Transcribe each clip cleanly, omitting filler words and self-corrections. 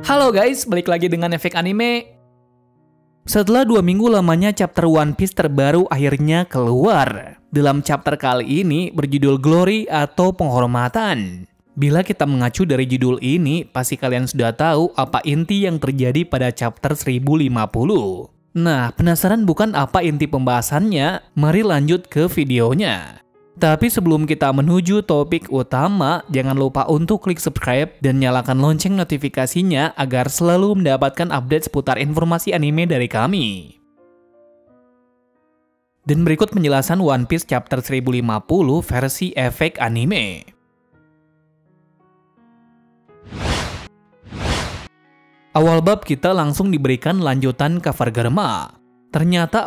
Halo guys, balik lagi dengan Efek Anime. Setelah 2 minggu lamanya chapter One Piece terbaru akhirnya keluar. Dalam chapter kali ini berjudul Glory atau Penghormatan. Bila kita mengacu dari judul ini, pasti kalian sudah tahu apa inti yang terjadi pada chapter 1050. Nah, penasaran bukan apa inti pembahasannya? Mari lanjut ke videonya. Tapi sebelum kita menuju topik utama, jangan lupa untuk klik subscribe dan nyalakan lonceng notifikasinya agar selalu mendapatkan update seputar informasi anime dari kami. Dan berikut penjelasan One Piece chapter 1050 versi Efek Anime. Awal bab kita langsung diberikan lanjutan cover Germa. Ternyata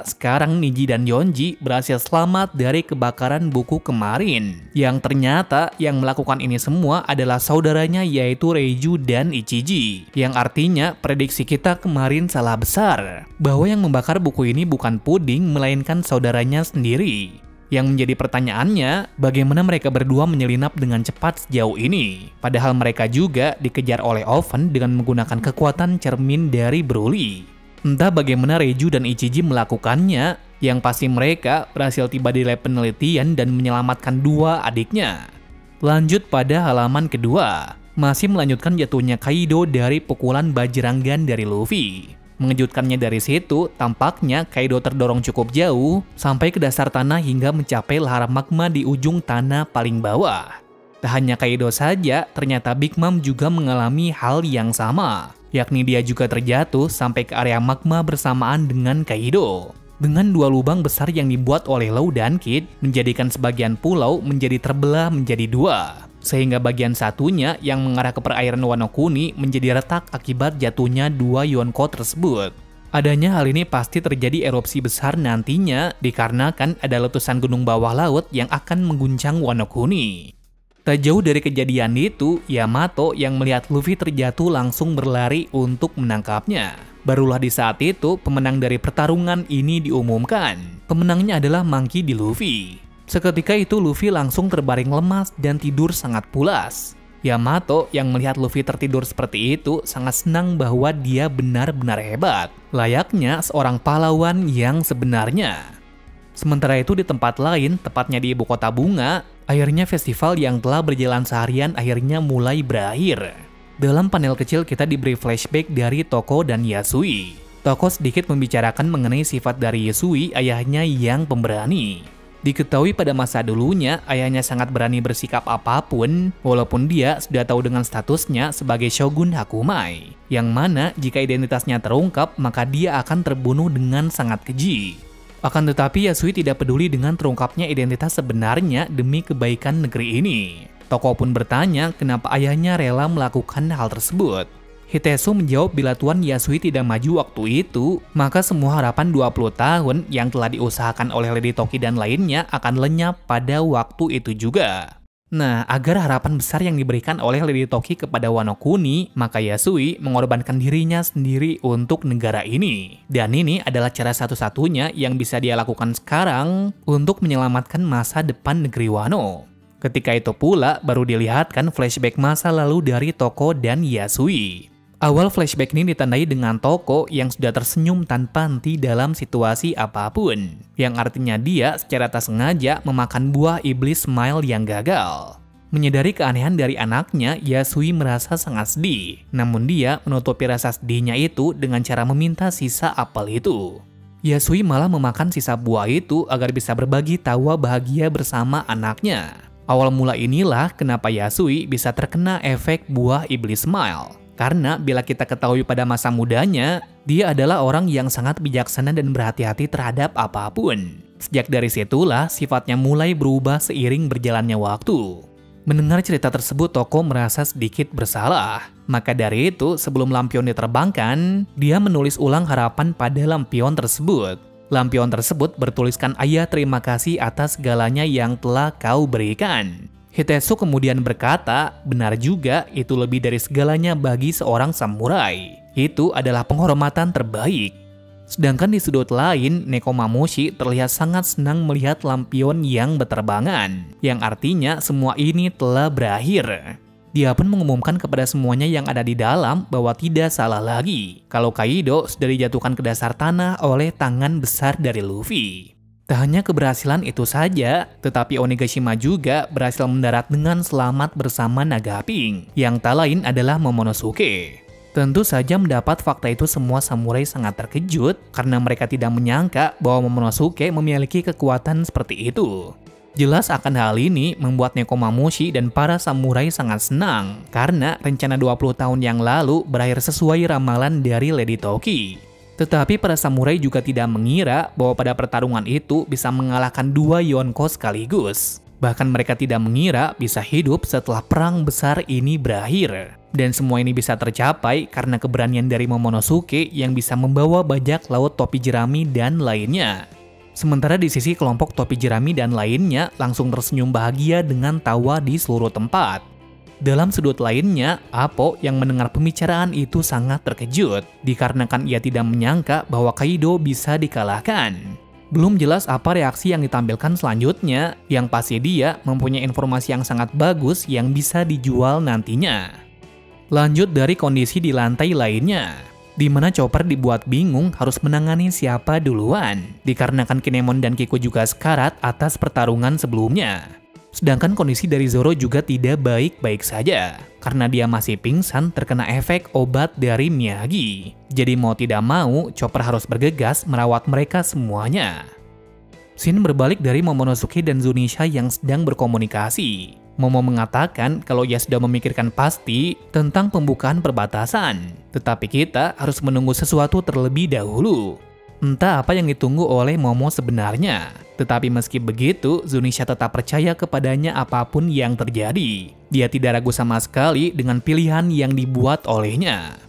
sekarang Niji dan Yonji berhasil selamat dari kebakaran buku kemarin. Yang ternyata yang melakukan ini semua adalah saudaranya yaitu Reiju dan Ichiji. Yang artinya prediksi kita kemarin salah besar. Bahwa yang membakar buku ini bukan Puding melainkan saudaranya sendiri. Yang menjadi pertanyaannya, bagaimana mereka berdua menyelinap dengan cepat sejauh ini? Padahal mereka juga dikejar oleh Oven dengan menggunakan kekuatan cermin dari Broly. Entah bagaimana Reiju dan Ichiji melakukannya, yang pasti mereka berhasil tiba di lab penelitian dan menyelamatkan dua adiknya. Lanjut pada halaman kedua, masih melanjutkan jatuhnya Kaido dari pukulan bajranggan dari Luffy. Mengejutkannya dari situ, tampaknya Kaido terdorong cukup jauh sampai ke dasar tanah hingga mencapai lahar magma di ujung tanah paling bawah. Tak hanya Kaido saja, ternyata Big Mom juga mengalami hal yang sama. Yakni dia juga terjatuh sampai ke area magma bersamaan dengan Kaido. Dengan dua lubang besar yang dibuat oleh Law dan Kid, menjadikan sebagian pulau menjadi terbelah menjadi dua. Sehingga bagian satunya yang mengarah ke perairan Wano Kuni menjadi retak akibat jatuhnya dua Yonko tersebut. Adanya hal ini pasti terjadi erupsi besar nantinya dikarenakan ada letusan gunung bawah laut yang akan mengguncang Wano Kuni. Tak jauh dari kejadian itu, Yamato yang melihat Luffy terjatuh langsung berlari untuk menangkapnya. Barulah di saat itu, pemenang dari pertarungan ini diumumkan. Pemenangnya adalah Monkey D. Luffy. Seketika itu, Luffy langsung terbaring lemas dan tidur sangat pulas. Yamato yang melihat Luffy tertidur seperti itu sangat senang bahwa dia benar-benar hebat. Layaknya seorang pahlawan yang sebenarnya. Sementara itu di tempat lain, tepatnya di ibu kota bunga, akhirnya festival yang telah berjalan seharian akhirnya mulai berakhir. Dalam panel kecil kita diberi flashback dari Toko dan Yasui. Toko sedikit membicarakan mengenai sifat dari Yasui, ayahnya yang pemberani. Diketahui pada masa dulunya, ayahnya sangat berani bersikap apapun, walaupun dia sudah tahu dengan statusnya sebagai Shogun Hakumai. Yang mana jika identitasnya terungkap, maka dia akan terbunuh dengan sangat keji. Akan tetapi Yasui tidak peduli dengan terungkapnya identitas sebenarnya demi kebaikan negeri ini. Toko pun bertanya kenapa ayahnya rela melakukan hal tersebut. Hitesu menjawab bila Tuan Yasui tidak maju waktu itu, maka semua harapan 20 tahun yang telah diusahakan oleh Lady Toki dan lainnya akan lenyap pada waktu itu juga. Nah, agar harapan besar yang diberikan oleh Lady Toki kepada Wano Kuni, maka Yasui mengorbankan dirinya sendiri untuk negara ini. Dan ini adalah cara satu-satunya yang bisa dia lakukan sekarang untuk menyelamatkan masa depan negeri Wano. Ketika itu pula baru dilihatkan flashback masa lalu dari Toko dan Yasui. Awal flashback ini ditandai dengan Toko yang sudah tersenyum tanpa henti dalam situasi apapun. Yang artinya dia secara tak sengaja memakan buah iblis smile yang gagal. Menyadari keanehan dari anaknya, Yasui merasa sangat sedih. Namun dia menutupi rasa sedihnya itu dengan cara meminta sisa apel itu. Yasui malah memakan sisa buah itu agar bisa berbagi tawa bahagia bersama anaknya. Awal mula inilah kenapa Yasui bisa terkena efek buah iblis smile. Karena bila kita ketahui pada masa mudanya, dia adalah orang yang sangat bijaksana dan berhati-hati terhadap apapun. Sejak dari situlah sifatnya mulai berubah seiring berjalannya waktu. Mendengar cerita tersebut, Toko merasa sedikit bersalah. Maka dari itu, sebelum lampion diterbangkan, dia menulis ulang harapan pada lampion tersebut. Lampion tersebut bertuliskan "Ayah, terima kasih atas segalanya yang telah kau berikan." Hitesu kemudian berkata, benar juga, itu lebih dari segalanya bagi seorang samurai. Itu adalah penghormatan terbaik. Sedangkan di sudut lain, Nekomamushi terlihat sangat senang melihat lampion yang berterbangan, yang artinya semua ini telah berakhir. Dia pun mengumumkan kepada semuanya yang ada di dalam bahwa tidak salah lagi kalau Kaido sudah dijatuhkan ke dasar tanah oleh tangan besar dari Luffy. Tak hanya keberhasilan itu saja, tetapi Onigashima juga berhasil mendarat dengan selamat bersama Nagaping, yang tak lain adalah Momonosuke. Tentu saja mendapat fakta itu semua samurai sangat terkejut karena mereka tidak menyangka bahwa Momonosuke memiliki kekuatan seperti itu. Jelas akan hal ini membuat Nekomamushi dan para samurai sangat senang karena rencana 20 tahun yang lalu berakhir sesuai ramalan dari Lady Toki. Tetapi para samurai juga tidak mengira bahwa pada pertarungan itu bisa mengalahkan 2 Yonko sekaligus. Bahkan mereka tidak mengira bisa hidup setelah perang besar ini berakhir. Dan semua ini bisa tercapai karena keberanian dari Momonosuke yang bisa membawa bajak laut topi jerami dan lainnya. Sementara di sisi kelompok topi jerami dan lainnya langsung tersenyum bahagia dengan tawa di seluruh tempat. Dalam sudut lainnya, Apo yang mendengar pembicaraan itu sangat terkejut, dikarenakan ia tidak menyangka bahwa Kaido bisa dikalahkan. Belum jelas apa reaksi yang ditampilkan selanjutnya, yang pasti dia mempunyai informasi yang sangat bagus yang bisa dijual nantinya. Lanjut dari kondisi di lantai lainnya, di mana Chopper dibuat bingung harus menangani siapa duluan, dikarenakan Kinemon dan Kiko juga sekarat atas pertarungan sebelumnya. Sedangkan kondisi dari Zoro juga tidak baik-baik saja, karena dia masih pingsan terkena efek obat dari Miyagi. Jadi mau tidak mau, Chopper harus bergegas merawat mereka semuanya. Scene berbalik dari Momonosuke dan Zunisha yang sedang berkomunikasi. Momo mengatakan kalau ia sudah memikirkan pasti tentang pembukaan perbatasan, tetapi kita harus menunggu sesuatu terlebih dahulu. Entah apa yang ditunggu oleh Momo sebenarnya, tetapi meski begitu, Zunisha tetap percaya kepadanya apapun yang terjadi. Dia tidak ragu sama sekali dengan pilihan yang dibuat olehnya.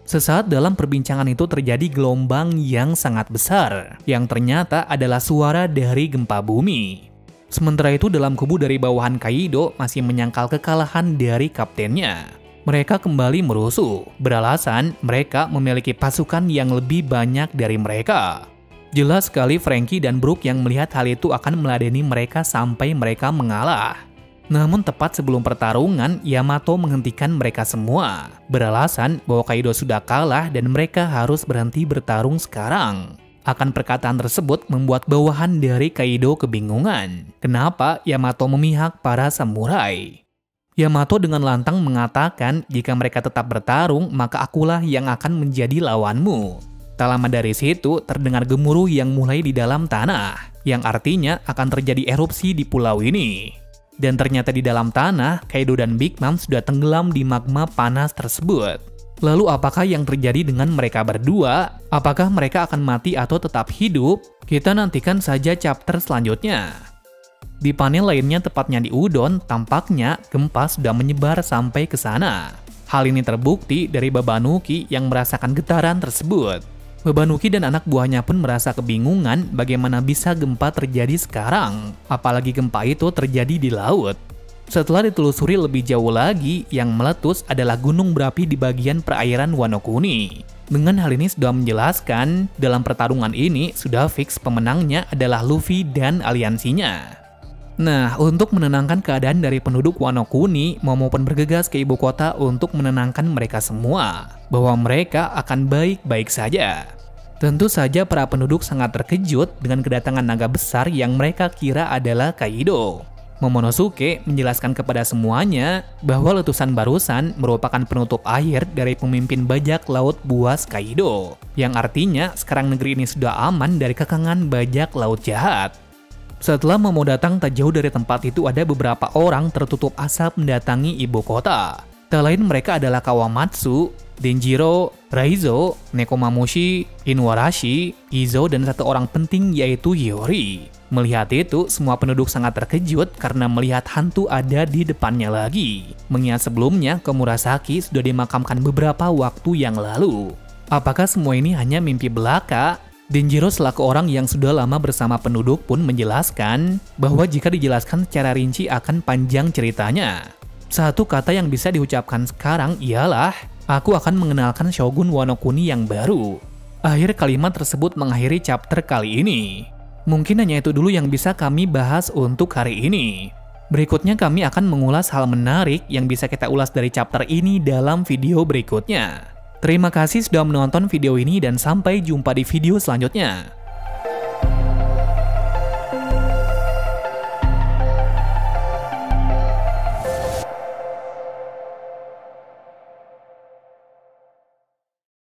Sesaat dalam perbincangan itu terjadi gelombang yang sangat besar, yang ternyata adalah suara dari gempa bumi. Sementara itu dalam kubu dari bawahan Kaido masih menyangkal kekalahan dari kaptennya. Mereka kembali merusuh, beralasan mereka memiliki pasukan yang lebih banyak dari mereka. Jelas sekali Franky dan Brook yang melihat hal itu akan meladeni mereka sampai mereka mengalah. Namun tepat sebelum pertarungan, Yamato menghentikan mereka semua, beralasan bahwa Kaido sudah kalah dan mereka harus berhenti bertarung sekarang. Akan perkataan tersebut membuat bawahan dari Kaido kebingungan. Kenapa Yamato memihak para samurai? Yamato dengan lantang mengatakan jika mereka tetap bertarung, maka akulah yang akan menjadi lawanmu. Tak lama dari situ terdengar gemuruh yang mulai di dalam tanah, yang artinya akan terjadi erupsi di pulau ini. Dan ternyata di dalam tanah, Kaido dan Big Mom sudah tenggelam di magma panas tersebut. Lalu apakah yang terjadi dengan mereka berdua? Apakah mereka akan mati atau tetap hidup? Kita nantikan saja chapter selanjutnya. Di panel lainnya tepatnya di Udon, tampaknya gempa sudah menyebar sampai ke sana. Hal ini terbukti dari Babanuki yang merasakan getaran tersebut. Babanuki dan anak buahnya pun merasa kebingungan bagaimana bisa gempa terjadi sekarang, apalagi gempa itu terjadi di laut. Setelah ditelusuri lebih jauh lagi, yang meletus adalah gunung berapi di bagian perairan Wano Kuni. Dengan hal ini sudah menjelaskan, dalam pertarungan ini sudah fix pemenangnya adalah Luffy dan aliansinya. Nah, untuk menenangkan keadaan dari penduduk Wano Kuni, Momo pun bergegas ke ibu kota untuk menenangkan mereka semua, bahwa mereka akan baik-baik saja. Tentu saja para penduduk sangat terkejut dengan kedatangan naga besar yang mereka kira adalah Kaido. Momonosuke menjelaskan kepada semuanya bahwa letusan barusan merupakan penutup akhir dari pemimpin bajak laut buas Kaido, yang artinya sekarang negeri ini sudah aman dari kekangan bajak laut jahat. Setelah Momo datang tak jauh dari tempat itu ada beberapa orang tertutup asap mendatangi ibu kota. Tak lain mereka adalah Kawamatsu, Denjiro, Raizo, Nekomamushi, Inuarashi, Izo, dan satu orang penting yaitu Hiyori. Melihat itu, semua penduduk sangat terkejut karena melihat hantu ada di depannya lagi. Mengingat sebelumnya, Komurasaki sudah dimakamkan beberapa waktu yang lalu. Apakah semua ini hanya mimpi belaka? Denjiro selaku orang yang sudah lama bersama penduduk pun menjelaskan bahwa jika dijelaskan secara rinci akan panjang ceritanya. Satu kata yang bisa diucapkan sekarang ialah, aku akan mengenalkan Shogun Wano Kuni yang baru. Akhir kalimat tersebut mengakhiri chapter kali ini. Mungkin hanya itu dulu yang bisa kami bahas untuk hari ini. Berikutnya kami akan mengulas hal menarik yang bisa kita ulas dari chapter ini dalam video berikutnya. Terima kasih sudah menonton video ini dan sampai jumpa di video selanjutnya.